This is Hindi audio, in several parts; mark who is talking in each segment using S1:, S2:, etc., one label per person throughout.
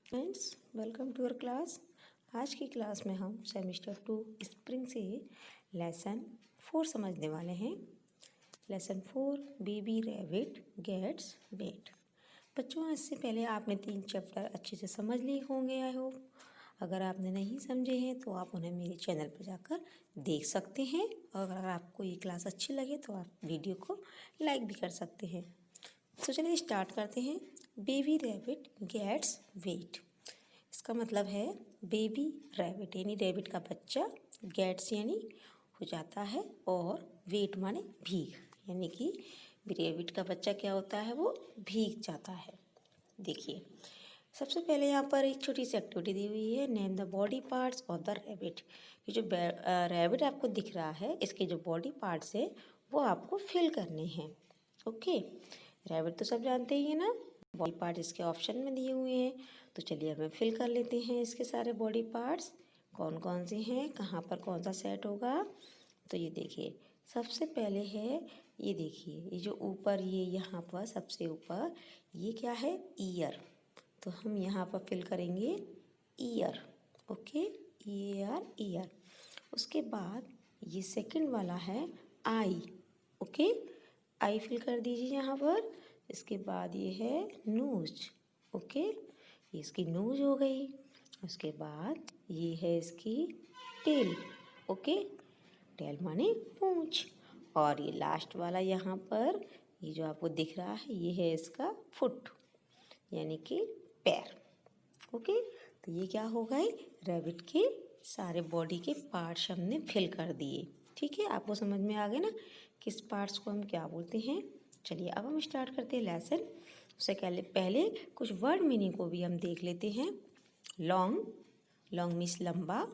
S1: Friends, welcome to our class. आज की क्लास में हम सेमेस्टर 2 स्प्रिंग से लेसन 4 समझने वाले हैं। Lesson 4 baby rabbit gets wet. बच्चों, इससे पहले आपने 3 चैप्टर अच्छे से समझ लिए होंगे आई होप। अगर आपने नहीं समझे हैं तो आप उन्हें मेरे चैनल पर जाकर देख सकते हैं, और अगर आपको ये क्लास अच्छी लगे तो आप वीडियो को लाइक भी कर सकते हैं। तो चलिए स्टार्ट करते हैं। Baby rabbit gets wet. इसका मतलब है बेबी रैबिट यानी रैबिट का बच्चा, गेट्स यानी हो जाता है, और वेट माने भीग, यानी कि रैबिट का बच्चा क्या होता है, वो भीग जाता है। देखिए, सबसे पहले यहाँ पर एक छोटी सी एक्टिविटी दी हुई है, name the body parts of the rabbit. ये जो रैबिट आपको दिख रहा है, इसके जो बॉडी पार्ट्स है वो आपको फिल करने हैं। ओके, रैबिट तो सब जानते ही है ना। बॉडी पार्ट इसके ऑप्शन में दिए हुए हैं, तो चलिए हमें फिल कर लेते हैं इसके सारे बॉडी पार्ट्स कौन कौन से हैं, कहाँ पर कौन सा सेट होगा। तो ये देखिए, सबसे पहले है, ये देखिए, ये जो ऊपर, ये यहाँ पर सबसे ऊपर ये क्या है, ईयर। तो हम यहाँ पर फिल करेंगे ईयर। Okay, year. उसके बाद ये सेकंड वाला है आई। ओके, आई फिल कर दीजिए यहाँ पर। इसके बाद ये है नोज। ओके, ये इसकी नोज हो गई। उसके बाद ये है इसकी टेल। ओके, टेल माने पूंछ। और ये लास्ट वाला यहाँ पर, ये जो आपको दिख रहा है, ये है इसका फुट यानी कि पैर। ओके, तो ये क्या हो गए, रैबिट के सारे बॉडी के पार्ट्स हमने फिल कर दिए। ठीक है, आपको समझ में आ गया ना किस पार्ट्स को हम क्या बोलते हैं। चलिए अब हम स्टार्ट करते हैं लेसन। उससे पहले कुछ वर्ड मीनिंग को भी हम देख लेते हैं। लॉन्ग, लॉन्ग मीन्स लंबा।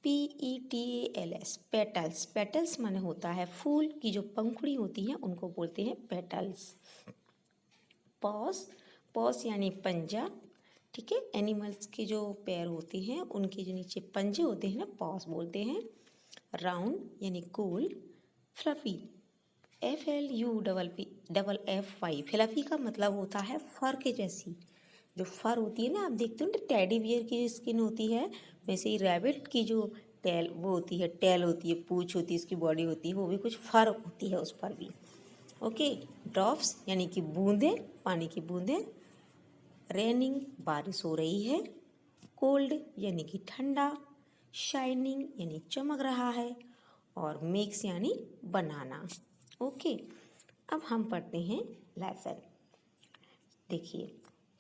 S1: PETALS, petals. पेटल्स माने होता है फूल की जो पंखुड़ी होती हैं उनको बोलते हैं पेटल्स। पॉस, पॉस यानी पंजा। ठीक है, एनिमल्स के जो पैर होते हैं उनके जो नीचे पंजे होते हैं ना, पॉस बोलते हैं। राउंड यानी गोल। फ्लफी, FLUFFY, फ्लफी का मतलब होता है फर के जैसी। जो फर होती है ना, आप देखते हो ना टेडी बियर की स्किन होती है, वैसे ही रैबिट की जो टेल वो होती है, टेल होती है, पूंछ होती है, इसकी बॉडी होती है, वो भी कुछ फर होती है उस पर भी। ओके, ड्रॉप्स यानी कि बूंदें, पानी की बूंदें। रेनिंग, बारिश हो रही है। कोल्ड यानी कि ठंडा। शाइनिंग यानी चमक रहा है। और मिक्स यानी बनाना। ओके, अब हम पढ़ते हैं लेसन। देखिए,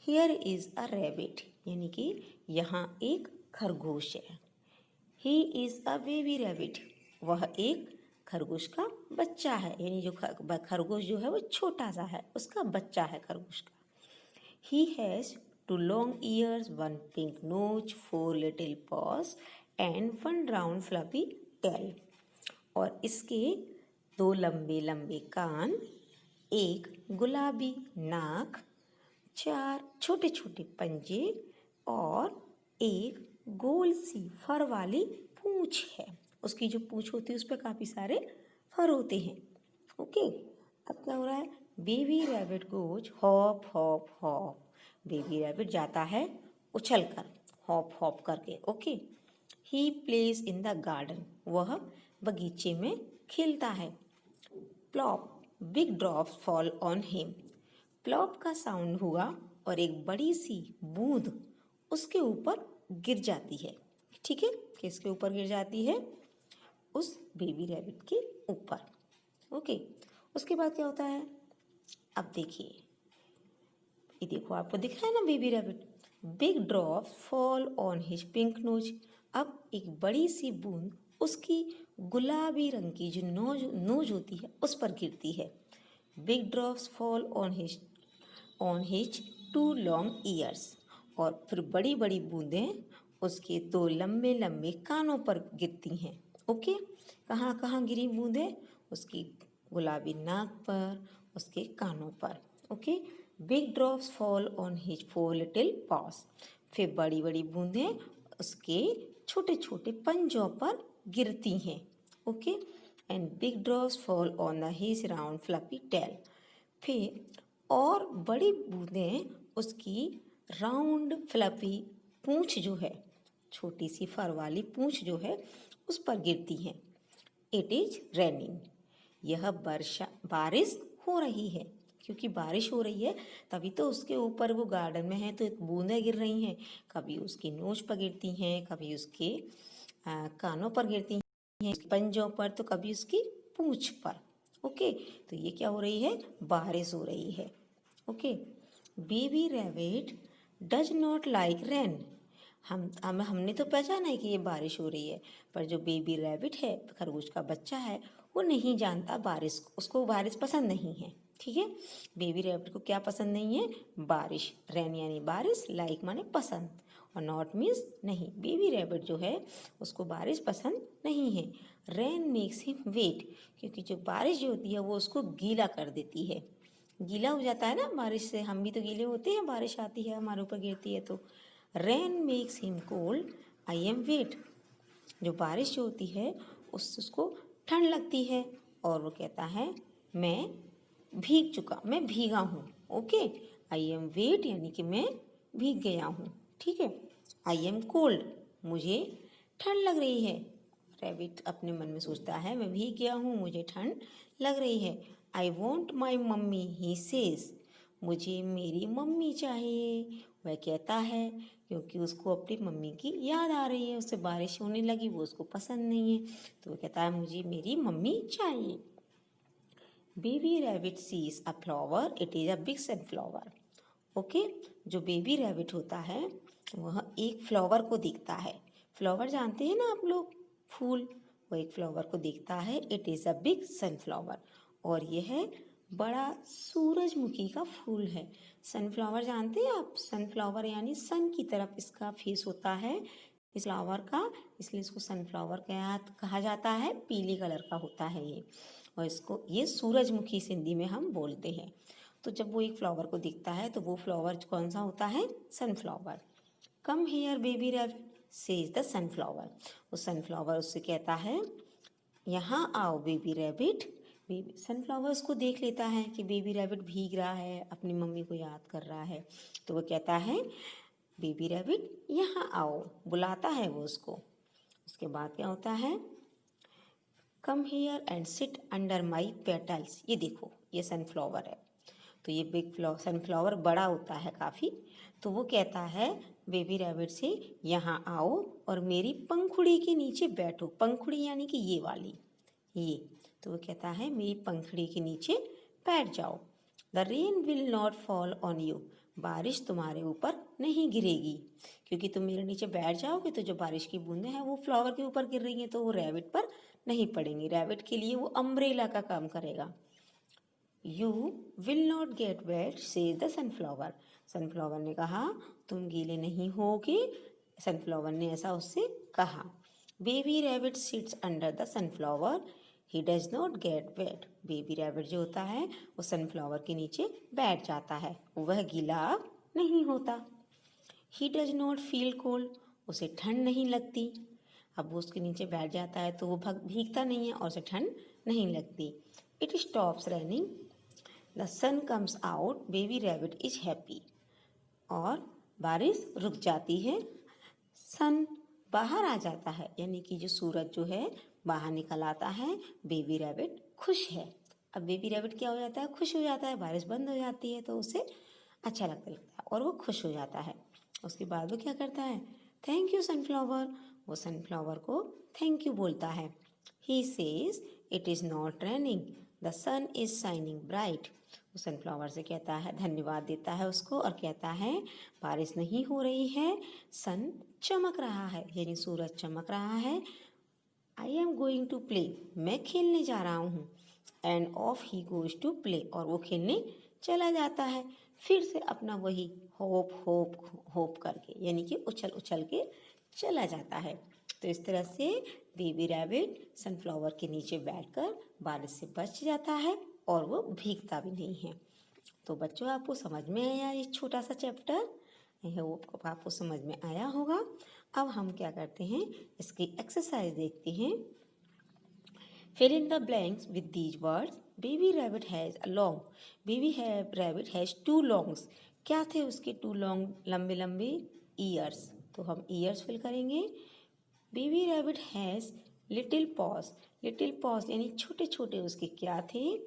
S1: हियर इज़ अ रैबिट यानी कि यहाँ एक खरगोश है। He is a baby rabbit, वह एक खरगोश का बच्चा है, यानी जो खरगोश जो है वो छोटा सा है, उसका बच्चा है खरगोश का। He has 2 long ears, 1 pink nose, 4 little paws and 1 round fluffy tail. और इसके 2 लंबे लंबे कान, एक गुलाबी नाक, 4 छोटे छोटे पंजे और एक गोल सी फर वाली पूंछ है। उसकी जो पूंछ होती है उस पर काफ़ी सारे फर होते हैं। ओके, अब क्या हो रहा है, baby rabbit goes hop hop hop. Baby rabbit जाता है उछल कर, हॉप हॉप करके। Okay, he plays in the garden, वह बगीचे में खेलता है। Plop, big drops fall on him. Plop का साउंड हुआ और एक बड़ी सी बूंद उसके ऊपर गिर जाती है। ठीक है, किसके ऊपर गिर जाती है, उस बेबी रैबिट के ऊपर। ओके, उसके बाद क्या होता है, अब देखिए, ये देखो आपको दिख रहा है ना baby rabbit. Big drops fall on his pink nose. अब एक बड़ी सी बूंद उसकी गुलाबी रंग की जो नोज होती है उस पर गिरती है। Big drops fall on his 2 long years. और फिर बड़ी बड़ी बूंदें उसके 2 लंबे लंबे कानों पर गिरती हैं। ओके, कहाँ कहाँ गिरी बूंदें, उसकी गुलाबी नाक पर, उसके कानों पर। Okay, big drops fall on his 4 little paws. फिर बड़ी बड़ी बूंदें उसके छोटे छोटे पंजों पर गिरती हैं। Okay, and big drops fall on the his round fluffy tail. फिर और बड़ी बूंदें उसकी राउंड फ्लफी पूंछ जो है, छोटी सी फर वाली पूंछ जो है उस पर गिरती हैं। इट इज रेनिंग, यह बारिश हो रही है, क्योंकि बारिश हो रही है तभी तो उसके ऊपर वो गार्डन में है तो बूंदें गिर रही हैं, कभी उसकी नोच पर गिरती हैं, कभी उसके कानों पर गिरती हैं, उसके पंजों पर, तो कभी उसकी पूंछ पर। ओके, तो ये क्या हो रही है, बारिश हो रही है। Okay, baby rabbit does not like rain, हमने तो पहचाना है कि ये बारिश हो रही है, पर जो बेबी रैबिट है, खरगोश का बच्चा है, वो नहीं जानता बारिश, उसको बारिश पसंद नहीं है। ठीक है, बेबी रैबिट को क्या पसंद नहीं है, बारिश। रेन यानी बारिश, लाइक माने पसंद, और नॉट मीन्स नहीं। बेबी रैबिट जो है उसको बारिश पसंद नहीं है। रेन मेक्स हिम वेट, क्योंकि जो बारिश जो होती है वो उसको गीला कर देती है, गीला हो जाता है ना बारिश से, हम भी तो गीले होते हैं, बारिश आती है हमारे ऊपर गिरती है तो। Rain makes him cold, I am wet, जो बारिश जो होती है उससे उसको ठंड लगती है और वो कहता है मैं भीग चुका, मैं भीगा हूँ। ओके, आई एम वेट यानी कि मैं भीग गया हूँ। ठीक है, आई एम कोल्ड, मुझे ठंड लग रही है। रैबिट अपने मन में सोचता है मैं भीग गया हूँ, मुझे ठंड लग रही है। I want my mummy, he says, मुझे मेरी मम्मी चाहिए, वह कहता है, क्योंकि उसको अपनी मम्मी की याद आ रही है, उससे बारिश होने लगी, वो उसको पसंद नहीं है, तो वो कहता है मुझे मेरी मम्मी चाहिए। Baby rabbit sees a flower, it is a big sunflower. Okay, जो बेबी रैबिट होता है वह एक फ्लावर को देखता है। फ्लावर जानते हैं ना आप लोग, फूल, वो एक फ्लावर को देखता है। It is a big sunflower, और यह है बड़ा सूरजमुखी का फूल है। सनफ्लावर जानते हैं आप, सनफ्लावर यानी सन की तरफ इसका फेस होता है इस फ्लावर का, इसलिए इसको सनफ्लावर कहा जाता है। पीले कलर का होता है ये, और इसको ये सूरजमुखी हिंदी में हम बोलते हैं। तो जब वो एक फ्लावर को दिखता है तो वो फ्लावर कौन सा होता है, sunflower. Come here baby rabbit, says the sunflower, वो सनफ्लावर उससे कहता है यहाँ आओ बेबी रैबिट। बेबी सनफ्लावर उसको देख लेता है कि बेबी रैबिट भीग रहा है, अपनी मम्मी को याद कर रहा है, तो वो कहता है बेबी रैबिट यहाँ आओ, बुलाता है वो उसको। उसके बाद क्या होता है, come here and sit under my petals, ये देखो ये सनफ्लावर है, तो ये बिग सनफ्लावर बड़ा होता है काफ़ी, तो वो कहता है बेबी रैबिट से यहाँ आओ और मेरी पंखुड़ी के नीचे बैठो। पंखुड़ी यानी कि ये वाली, ये, तो वो कहता है मेरी पंखुड़ी के नीचे बैठ जाओ। The rain will not fall on you, बारिश तुम्हारे ऊपर नहीं गिरेगी, क्योंकि तुम मेरे नीचे बैठ जाओगे तो जो बारिश की बूंदें हैं वो फ्लावर के ऊपर गिर रही हैं तो वो रैबिट पर नहीं पड़ेंगी। रैबिट के लिए वो अम्ब्रेला का काम करेगा। You will not get wet, says the sunflower, sunflower ने कहा तुम गीले नहीं होगे, सनफ्लावर ने ऐसा उससे कहा। Baby rabbit sits under the sunflower, he does not get wet, baby rabbit जो होता है वो सनफ्लावर के नीचे बैठ जाता है, वह गीला नहीं होता। ही डज नॉट फील कोल्ड, उसे ठंड नहीं लगती, अब वो उसके नीचे बैठ जाता है तो वो भीगता नहीं है और उसे ठंड नहीं लगती। It stops raining, the sun comes out, baby rabbit is happy, और बारिश रुक जाती है, सन बाहर आ जाता है, यानी कि जो सूरज जो है बाहर निकल आता है, बेबी रैबिट खुश है। अब बेबी रैबिट क्या हो जाता है, खुश हो जाता है, बारिश बंद हो जाती है तो उसे अच्छा लगता है और वो खुश हो जाता है। उसके बाद वो क्या करता है, थैंक यू सनफ्लावर, वो सनफ्लावर को थैंक यू बोलता है। He says it is not raining, the sun is shining bright, वो सनफ्लावर से कहता है, धन्यवाद देता है उसको और कहता है बारिश नहीं हो रही है, सन चमक रहा है, यानी सूरज चमक रहा है। I am going to play, मैं खेलने जा रहा हूँ। And off he goes to play, और वो खेलने चला जाता है, फिर से अपना वही होप होप होप करके, यानी कि उछल उछल के चला जाता है। तो इस तरह से बेबी रैबिट सनफ्लावर के नीचे बैठकर बारिश से बच जाता है और वो भीगता भी नहीं है। तो बच्चों आपको समझ में आया ये छोटा सा चैप्टर, आई होप आपको समझ में आया होगा। अब हम क्या करते हैं, इसकी एक्सरसाइज देखते हैं। Fill in the blanks with these words. Baby rabbit has a long. Baby rabbit has two longs. क्या थे उसके टू लॉन्ग लंबे लंबे ईयर्स, तो हम ईयर्स फिल करेंगे। Baby rabbit has little pause, little pause यानी छोटे छोटे उसके क्या थे,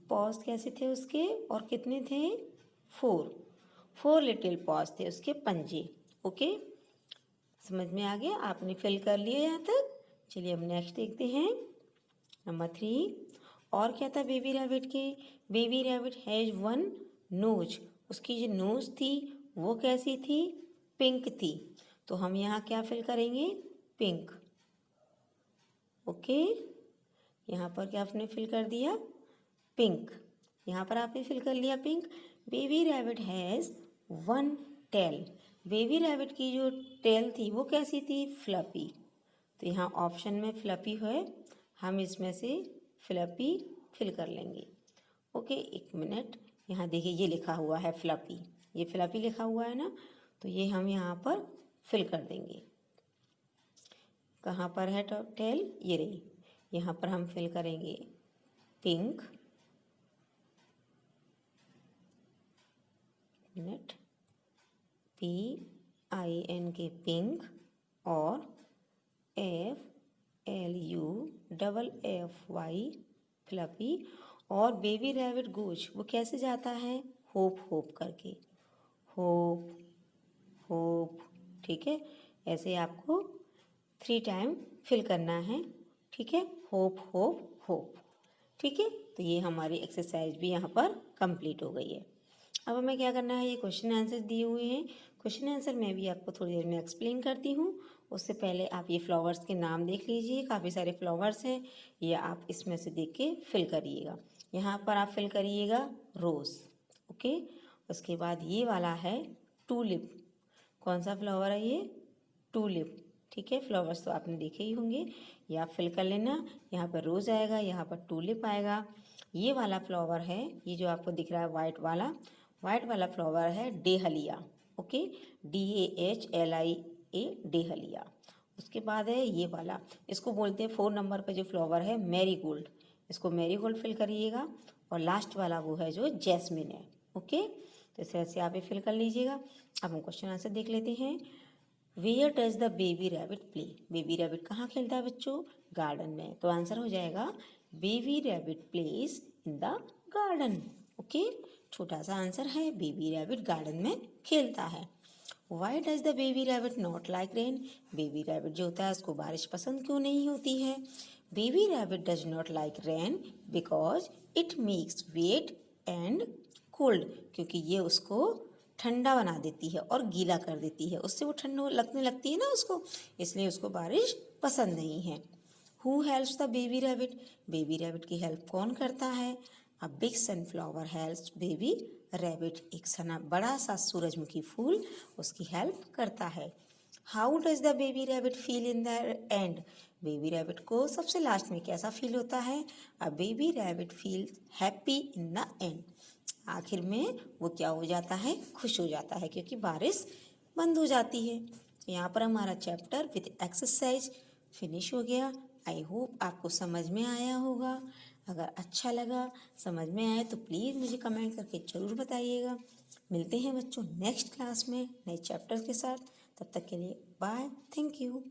S1: पॉज कैसे थे उसके, और कितने थे, 4, 4 लिटिल पॉज थे उसके पंजे। ओके, समझ में आ गया, आपने फिल कर लिया यहाँ तक। चलिए अब नेक्स्ट देखते हैं, नंबर 3। और क्या था बेबी रैबिट के, baby rabbit has one nose, उसकी जो नोज थी वो कैसी थी, पिंक थी, तो हम यहाँ क्या फिल करेंगे, पिंक। ओके, यहाँ पर क्या आपने फिल कर दिया, पिंक, यहाँ पर आपने फिल कर लिया pink. Baby rabbit has one tail, baby rabbit की जो टेल थी वो कैसी थी, फ्लफी, तो यहाँ ऑप्शन में फ्लफी है, हम इसमें से फ्लफी फिल कर लेंगे। ओके, एक मिनट, यहाँ देखिए ये लिखा हुआ है फ्लफी, ये फ्लफी लिखा हुआ है ना, तो ये हम यहाँ पर फिल कर देंगे। कहाँ पर है टेल, ये रही, यहाँ पर हम फिल करेंगे पिंक, मिनट, PINK पिंक, और FLUFFY फ्लफी, और बेबी रैबिट गोज वो कैसे जाता है, होप होप करके, होप होप, ठीक है, ऐसे आपको 3 टाइम फिल करना है, ठीक है, होप होप होप, ठीक है। तो ये हमारी एक्सरसाइज भी यहाँ पर कंप्लीट हो गई है। अब हमें क्या करना है, ये क्वेश्चन आंसर दिए हुए हैं, क्वेश्चन आंसर मैं भी आपको थोड़ी देर में एक्सप्लेन करती हूँ। उससे पहले आप ये फ्लावर्स के नाम देख लीजिए, काफ़ी सारे फ्लावर्स हैं, ये आप इसमें से देख के फिल करिएगा। यहाँ पर आप फिल करिएगा रोज़, ओके। उसके बाद ये वाला है टूलिप, कौन सा फ्लावर है ये, टूलिप, ठीक है। फ्लावर्स तो आपने देखे ही होंगे, ये आप फिल कर लेना। यहाँ पर रोज़ आएगा, यहाँ पर टूलिप आएगा। ये वाला फ्लावर है, ये जो आपको दिख रहा है वाइट वाला फ्लावर है डेहलिया, ओके, DAHLIA, डेहलिया। उसके बाद है ये वाला, इसको बोलते हैं 4 नंबर पे जो फ्लावर है मैरीगोल्ड, इसको मैरीगोल्ड फिल करिएगा। और लास्ट वाला वो है जो जैस्मिन है, ओके। तो इस तरह से आप ये फिल कर लीजिएगा। अब हम क्वेश्चन आंसर देख लेते हैं। Where does the baby rabbit play, baby rabbit कहाँ खेलता है बच्चों, गार्डन में, तो आंसर हो जाएगा baby rabbit plays in the garden, okay. छोटा सा आंसर है, बेबी रैबिट गार्डन में खेलता है। Why does the baby rabbit not like rain, baby rabbit जो होता है उसको बारिश पसंद क्यों नहीं होती है। Baby rabbit does not like rain because it makes wet and cold, क्योंकि ये उसको ठंडा बना देती है और गीला कर देती है, उससे वो ठंड लगने लगती है ना उसको, इसलिए उसको बारिश पसंद नहीं है। Who helps the baby rabbit, baby rabbit की हेल्प कौन करता है। A big sunflower helps baby rabbit, एक सना बड़ा सा सूरजमुखी फूल उसकी हेल्प करता है। How does the baby rabbit feel in the end, baby rabbit को सबसे लास्ट में कैसा फील होता है। A baby rabbit feel happy in the end, आखिर में वो क्या हो जाता है, खुश हो जाता है, क्योंकि बारिश बंद हो जाती है। यहाँ पर हमारा चैप्टर विद एक्सरसाइज फिनिश हो गया। आई होप आपको समझ में आया होगा। अगर अच्छा लगा, समझ में आए तो प्लीज़ मुझे कमेंट करके ज़रूर बताइएगा। मिलते हैं बच्चों नेक्स्ट क्लास में नए चैप्टर के साथ, तब तक के लिए बाय, थैंक यू।